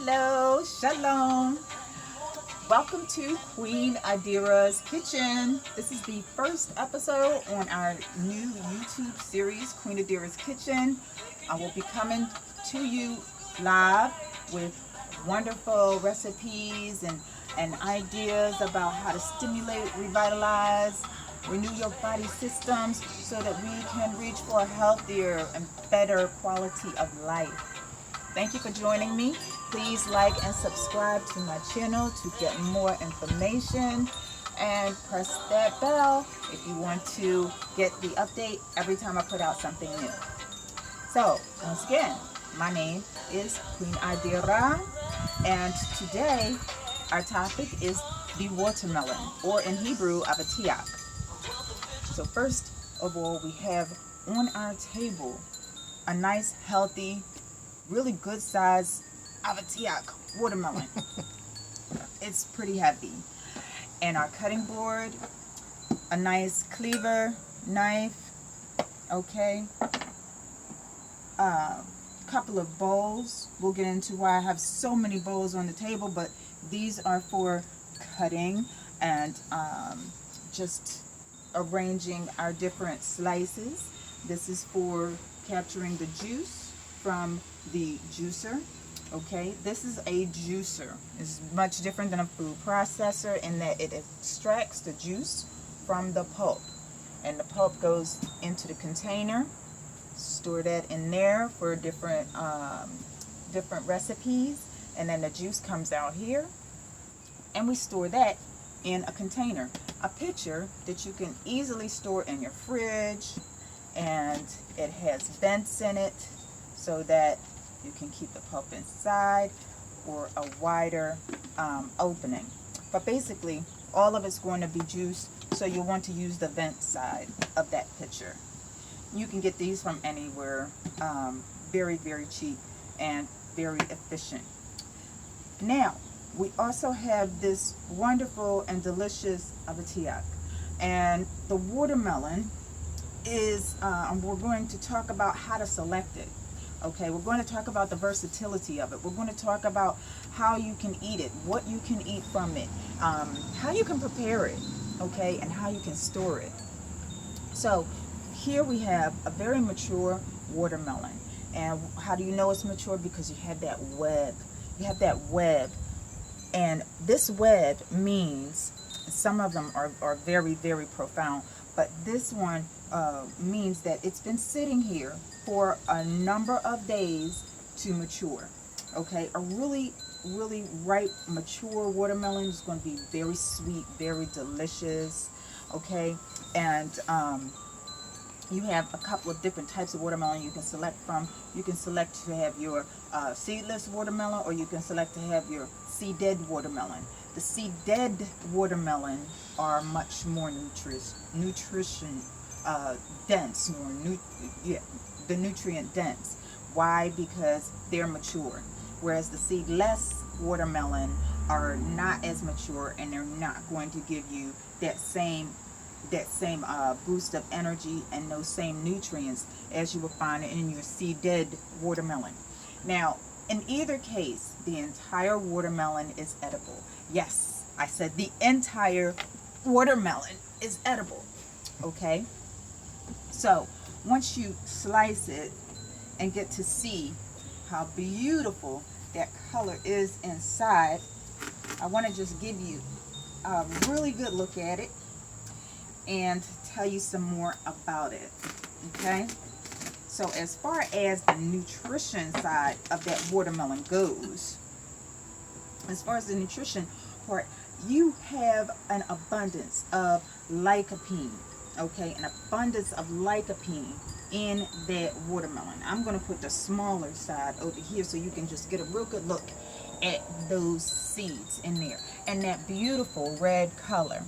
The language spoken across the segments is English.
Hello, shalom. Welcome to Queen Adira's Kitchen. This is the first episode on our new YouTube series, Queen Adira's Kitchen. I will be coming to you live with wonderful recipes and ideas about how to stimulate, revitalize, renew your body systems so that we can reach for a healthier and better quality of life. Thank you for joining me. Please like and subscribe to my channel to get more information and press that bell if you want to get the update every time I put out something new. So, once again, my name is Queen Adira, and today our topic is the watermelon, or in Hebrew, avatiak. So first of all, we have on our table a nice, healthy, really good size avatiak watermelon. It's pretty heavy. And our cutting board, a nice cleaver, knife, okay. Couple of bowls. We'll get into why I have so many bowls on the table, but these are for cutting and just arranging our different slices. This is for capturing the juice from the juicer. Okay, this is a juicer. It's much different than a food processor in that it extracts the juice from the pulp, and the pulp goes into the container. Store that in there for different recipes, and then the juice comes out here, and we store that in a container, a pitcher that you can easily store in your fridge, and it has vents in it so that you can keep the pulp inside, or a wider opening. But basically, all of it's going to be juice, so you'll want to use the vent side of that pitcher. You can get these from anywhere, very, very cheap and very efficient. Now, we also have this wonderful and delicious avatiak. And the watermelon is, we're going to talk about how to select it. Okay, we're going to talk about the versatility of it. We're going to talk about how you can eat it, what you can eat from it, how you can prepare it, okay, and how you can store it. So here we have a very mature watermelon. And how do you know it's mature? Because you have that web. You have that web. And this web means, some of them are very, very profound, but this one means that it's been sitting here for a number of days to mature. Okay, a really, really ripe, mature watermelon is going to be very sweet, very delicious. Okay, and you have a couple of different types of watermelon you can select from. You can select to have your seedless watermelon, or you can select to have your seeded watermelon. The seeded watermelon are much more nutrition dense, the nutrient dense. Why? Because they're mature. Whereas the seedless watermelon are not as mature, and they're not going to give you that same boost of energy and those same nutrients as you will find in your seeded watermelon. Now, in either case, the entire watermelon is edible. Yes, I said the entire watermelon is edible. Okay? So, once you slice it and get to see how beautiful that color is inside, I want to just give you a really good look at it and tell you some more about it. Okay, so as far as the nutrition side of that watermelon goes, as far as the nutrition part, you have an abundance of lycopene. Okay, an abundance of lycopene in that watermelon. I'm going to put the smaller side over here so you can just get a real good look at those seeds in there and that beautiful red color.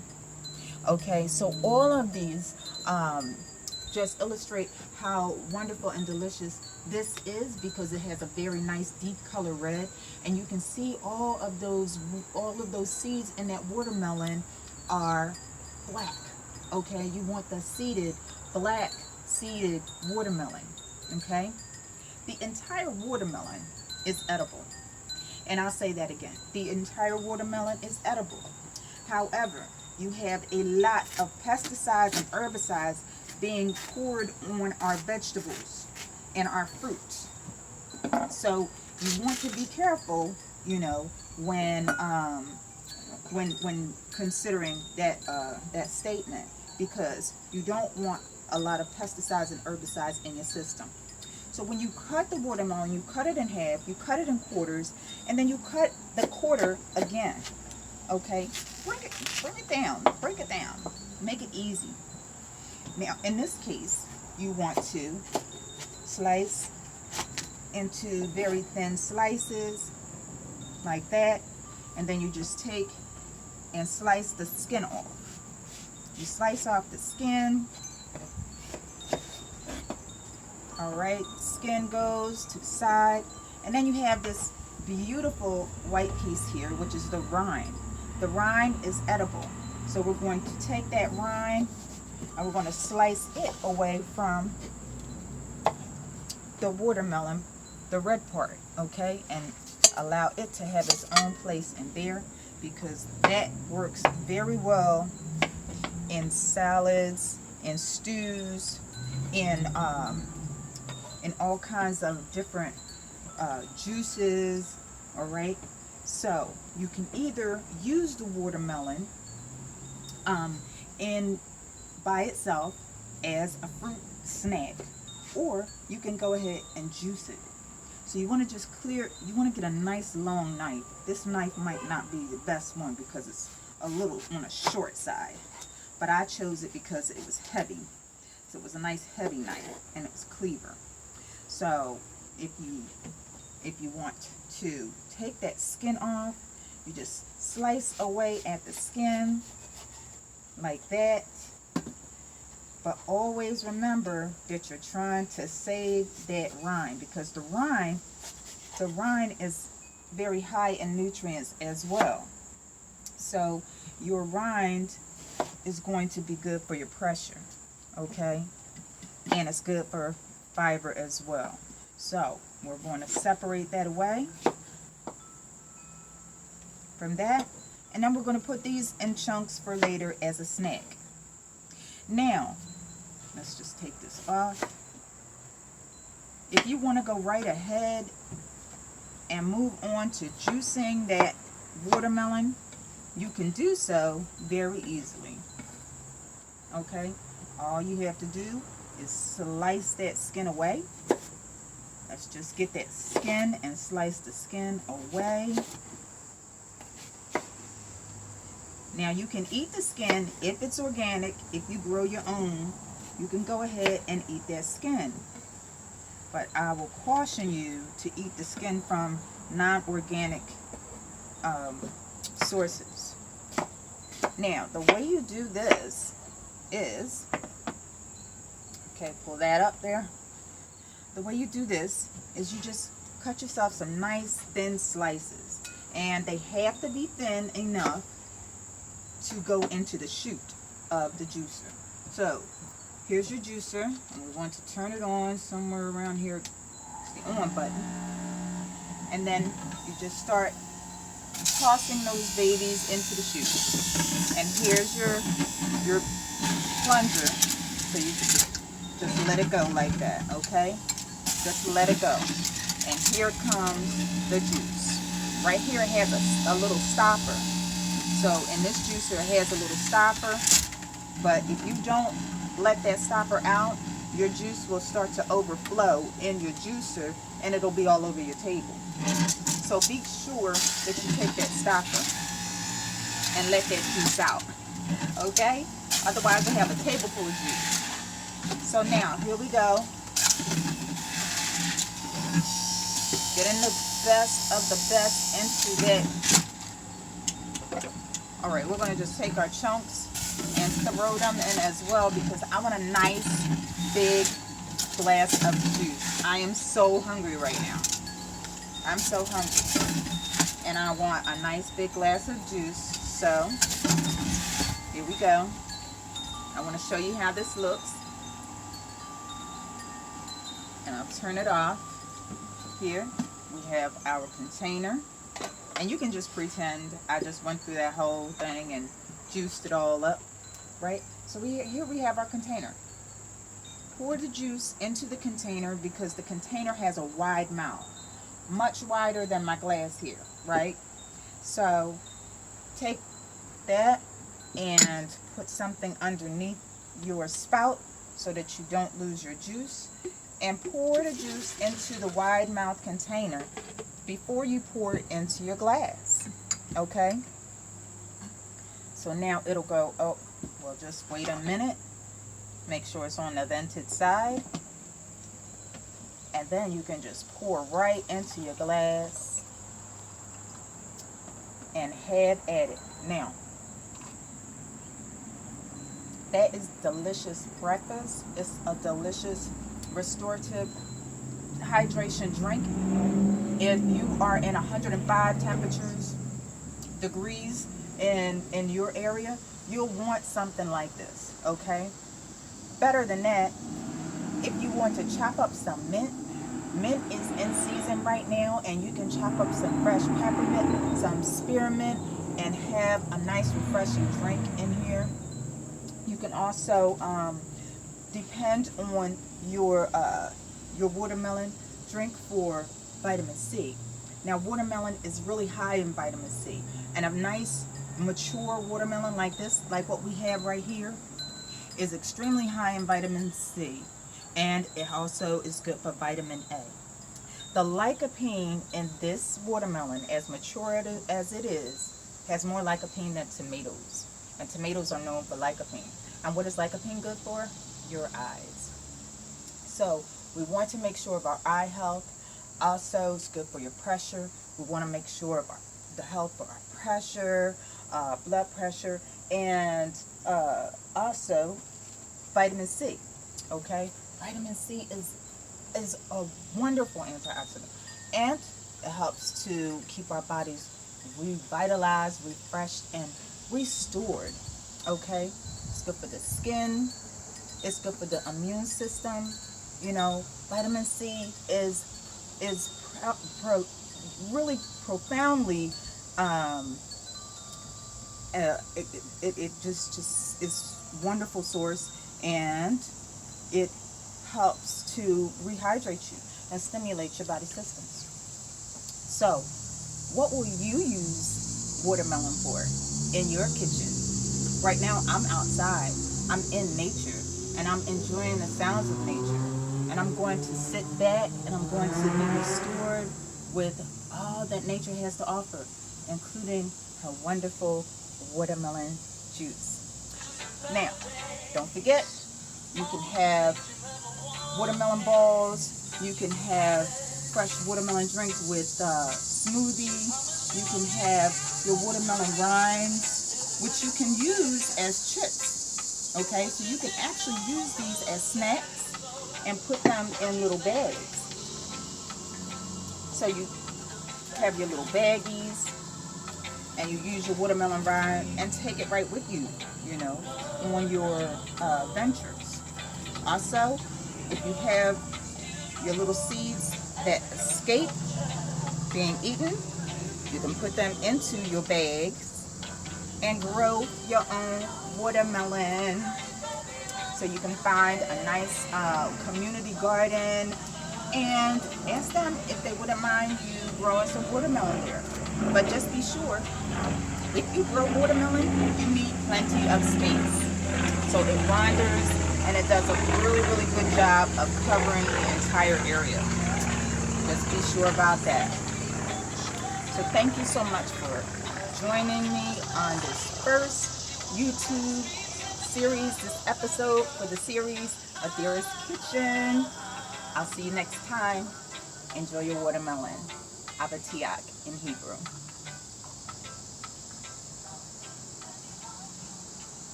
Okay, so all of these just illustrate how wonderful and delicious this is, because it has a very nice deep color red, and you can see all of those seeds in that watermelon are black. Okay, you want the seeded, black seeded watermelon. Okay, the entire watermelon is edible. And I'll say that again. The entire watermelon is edible. However, you have a lot of pesticides and herbicides being poured on our vegetables and our fruits. So you want to be careful, you know, when considering that statement, because you don't want a lot of pesticides and herbicides in your system. So when you cut the watermelon, you cut it in half, you cut it in quarters, and then you cut the quarter again. Okay, break it down, make it easy. Now, in this case, you want to slice into very thin slices like that, and then you just take and slice the skin off. You slice off the skin. All right, skin goes to the side, and then you have this beautiful white piece here, which is the rind. The rind is edible, so we're going to take that rind and we're going to slice it away from the watermelon, the red part, okay, and allow it to have its own place in there, because that works very well in salads, in stews, in all kinds of different juices. All right, so you can either use the watermelon by itself as a fruit snack, or you can go ahead and juice it. So you want to just you want to get a nice long knife. This knife might not be the best one because it's a little on a short side, but I chose it because it was heavy. So it was a nice heavy knife, and it was cleaver. So if you want to take that skin off, you just slice away at the skin like that. But always remember that you're trying to save that rind, because the rind is very high in nutrients as well. So your rind is going to be good for your pressure, okay? And it's good for fiber as well. So we're going to separate that away from that, and then we're going to put these in chunks for later as a snack. Now, let's just take this off. If you want to go right ahead and move on to juicing that watermelon, you can do so very easily. Okay, all you have to do is slice that skin away. Let's just get that skin and slice the skin away. Now you can eat the skin if it's organic. If you grow your own, you can go ahead and eat that skin. But I will caution you to eat the skin from non-organic sources. Now, the way you do this is, okay, pull that up there. The way you do this is you just cut yourself some nice thin slices, and they have to be thin enough to go into the chute of the juicer. So here's your juicer, and we want to turn it on somewhere around here. It's the on button, and then you just start tossing those babies into the chute. And here's your plunger, so you just let it go like that, okay? Just let it go. And here comes the juice. Right here it has a little stopper. So in this juicer it has a little stopper, but if you don't let that stopper out, your juice will start to overflow in your juicer, and it'll be all over your table. So be sure that you take that stopper and let that juice out, okay? Otherwise you'll have a table full of juice. So now, here we go. Getting the best of the best into that. All right, we're gonna just take our chunks and throw them in as well, because I want a nice big glass of juice. I am so hungry right now. I'm so hungry, and I want a nice big glass of juice. So here we go. I want to show you how this looks, and I'll turn it off. Here we have our container. And you can just pretend I just went through that whole thing and juiced it all up, right? So here we have our container. Pour the juice into the container because the container has a wide mouth, much wider than my glass here, right? So take that and put something underneath your spout so that you don't lose your juice, and pour the juice into the wide mouth container before you pour it into your glass. Okay, so now it'll go, oh well, just wait a minute, make sure it's on the vented side, and then you can just pour right into your glass and have at it. Now that is delicious breakfast. It's a delicious restorative hydration drink. If you are in 105 degrees in your area, you'll want something like this, okay? Better than that, if you want to chop up some mint is in season right now, and you can chop up some fresh peppermint, some spearmint, and have a nice refreshing drink in here. You can also depend on your watermelon drink for vitamin C. Now watermelon is really high in vitamin C, and a nice mature watermelon like this, like what we have right here, is extremely high in vitamin C, and it also is good for vitamin A. The lycopene in this watermelon, as mature as it is, has more lycopene than tomatoes, and tomatoes are known for lycopene. And what is lycopene good for? Your eyes. So we want to make sure of our eye health. Also, it's good for your pressure. We want to make sure of the health for our pressure, blood pressure, and also vitamin C. Okay, vitamin C is a wonderful antioxidant, and it helps to keep our bodies revitalized, refreshed, and restored. Okay, it's good for the skin. It's good for the immune system. You know, vitamin C is really profoundly it just is wonderful source, and it helps to rehydrate you and stimulate your body systems. So what will you use watermelon for in your kitchen? Right now I'm outside, I'm in nature, and I'm enjoying the sounds of nature, and I'm going to sit back and I'm going to be restored with all that nature has to offer, including her wonderful watermelon juice. Now, don't forget, you can have watermelon balls, you can have fresh watermelon drinks with smoothie, you can have your watermelon rinds, which you can use as chips. Okay, so you can actually use these as snacks and put them in little bags. So you have your little baggies, and you use your watermelon rind and take it right with you, you know, on your ventures. Also, if you have your little seeds that escape being eaten, you can put them into your bags and grow your own watermelon. So you can find a nice community garden and ask them if they wouldn't mind you growing some watermelon there. But just be sure, if you grow watermelon, you need plenty of space. So it wanders, and it does a really, really good job of covering the entire area. Just be sure about that. So thank you so much for joining me on this first YouTube series, this episode for the series Adira's Kitchen. I'll see you next time. Enjoy your watermelon. Avatiak in Hebrew.